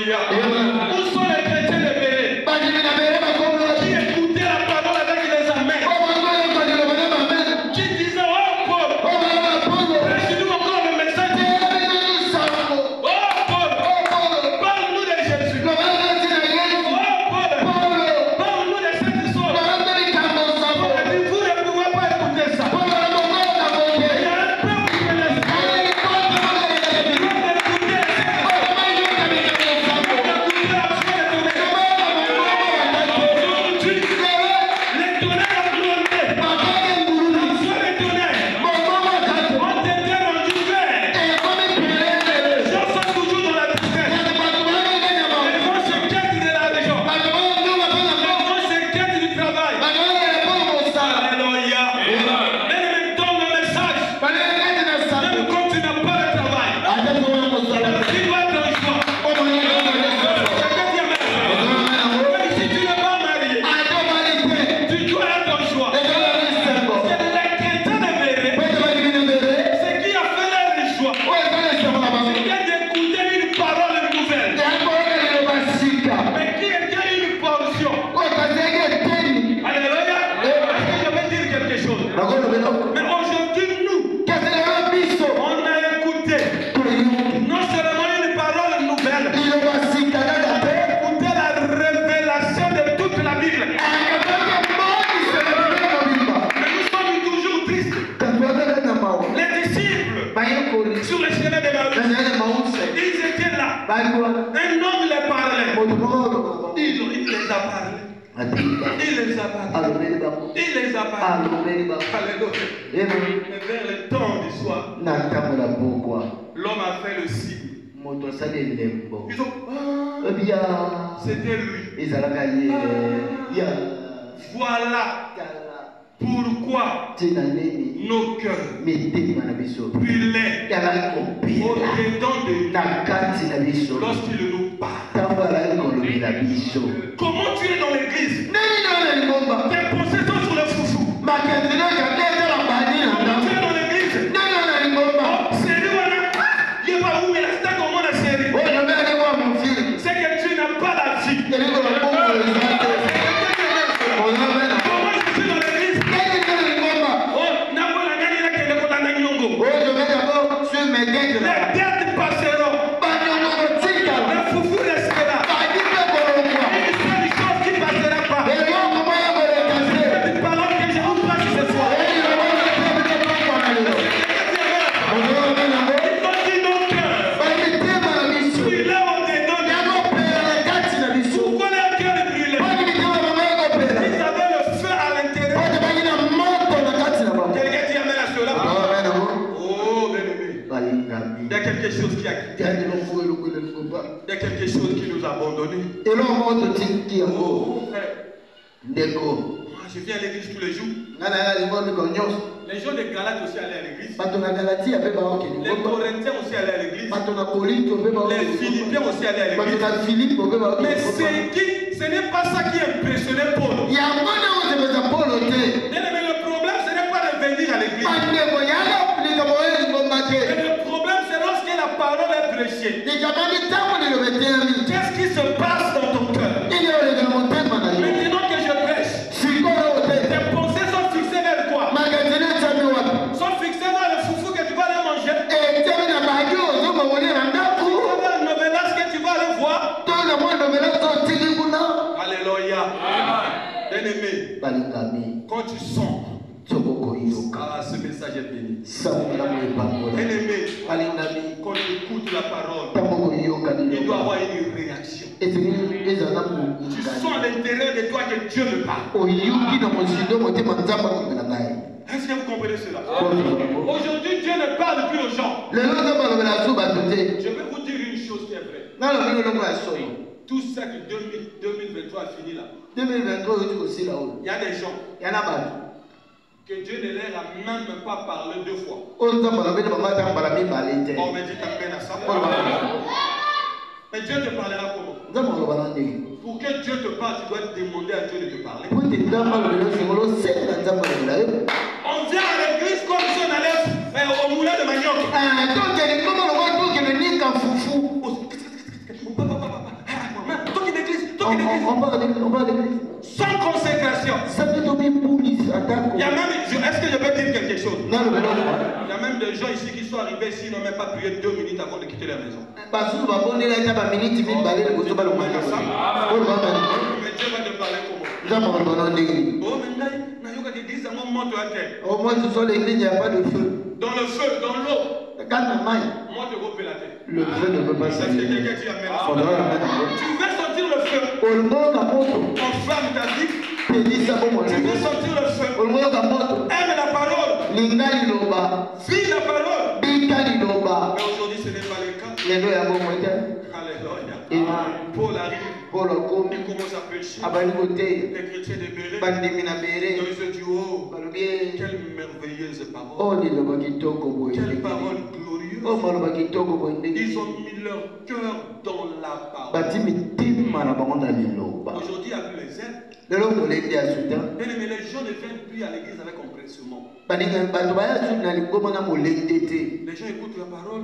Alléluia. Où sont les chrétiens de Béret qui écoutaient la parole avec les amens, qui disaient oh Paul, prêche-nous encore le message. Oh Paul, parle-nous de Jésus. Oh Paul, parle-nous de cette histoire. Vous ne pouvez pas écouter ça. Il y a un peuple qui ne laisse pas. Sur le chemin de Maousse, ils étaient là. Un homme les parlait. Il les a parlé. Il les a parlé. Il les a parlé. Alléluia. Mais vers le temps du soir, l'homme a fait le signe. Ils ont c'était lui. Voilà pourquoi nos cœurs brûlaient au-dedans de nous lorsqu'il nous parle. Comment tu es dans l'église? Tes pensées sont sur le foufou. Comment tu es dans l'église? C'est que tu n'as pas la vie. Les dettes passeront. Le foufou restera. Et c'est une chose qui ne passera pas. Cette parole que je vous passe ce soir. Il faut dire nos cœurs. Brûler au-dedans. Pourquoi les cœurs brûlés? Ils avaient le feu à l'intérieur. Quelqu'un dit amen à cela. Oh, bien-aimé. Il y a quelque chose qui a quitté. Il y a quelque chose qui nous a abandonnés. Oh, frère. Je viens à l'église tous les jours. Les gens de Galate aussi allaient à l'église. Les Corinthiens aussi allaient à l'église. Les Philippiens aussi allaient à l'église. Mais ce n'est pas ça qui impressionnait Paul. Mais le problème, ce n'est pas de venir à l'église. Mais le problème, c'est lorsque la parole est prêchée. Qu'est-ce qui se passe dans ton cœur? Maintenant que je prêche, tes pensées sont fixées vers quoi? Sont fixées vers le foufou que tu vas aller manger. Tu vas vers le novelas que tu vas aller voir. Alléluia. Bien-aimé, quand tu sens, ce message est béni. Bien-aimé, quand tu écoutes la parole, il doit y avoir une réaction. Tu sens à l'intérieur de toi que Dieu me parle. Est-ce que vous comprenez cela? Aujourd'hui, Dieu ne parle plus aux gens. Je vais vous dire une chose qui est vraie. Tout ça que 2023 a fini là. Il y a des gens que Dieu ne leur a même pas parlé deux fois. On me dit t'appelles à ça. Mais Dieu te parlera comment? Pour que Dieu te parle, tu dois demander à Dieu de te parler. On vient à l'église comme si on allait au moulin de manioc. On va à l'église. Sans consécration. Il y a même, est-ce que je peux dire quelque chose? Non, il y a même des gens ici qui sont arrivés ici, ils n'ont même pas prié 2 minutes avant de quitter la maison. Mais Dieu va te parler comment? Oh, moi, ce sont l'église, il n'y a pas de feu. Dans le feu, dans l'eau. Le feu ne peut pas sortir. Tu veux sortir le feu? On flamme ta vie. Tu veux sortir le feu? Aime la parole. Vis la parole. Mais aujourd'hui, ce n'est pas le cas. Alléluia. Paul arrive. Il commence à pécher. Les chrétiens de Béret. Ils se disent, oh, quelle merveilleuse parole. Quelle parole glorieuse. Ils ont mis leur cœur dans la parole. Aujourd'hui, avec les aides, les gens ne viennent plus à l'église avec empressement. Les gens écoutent la parole.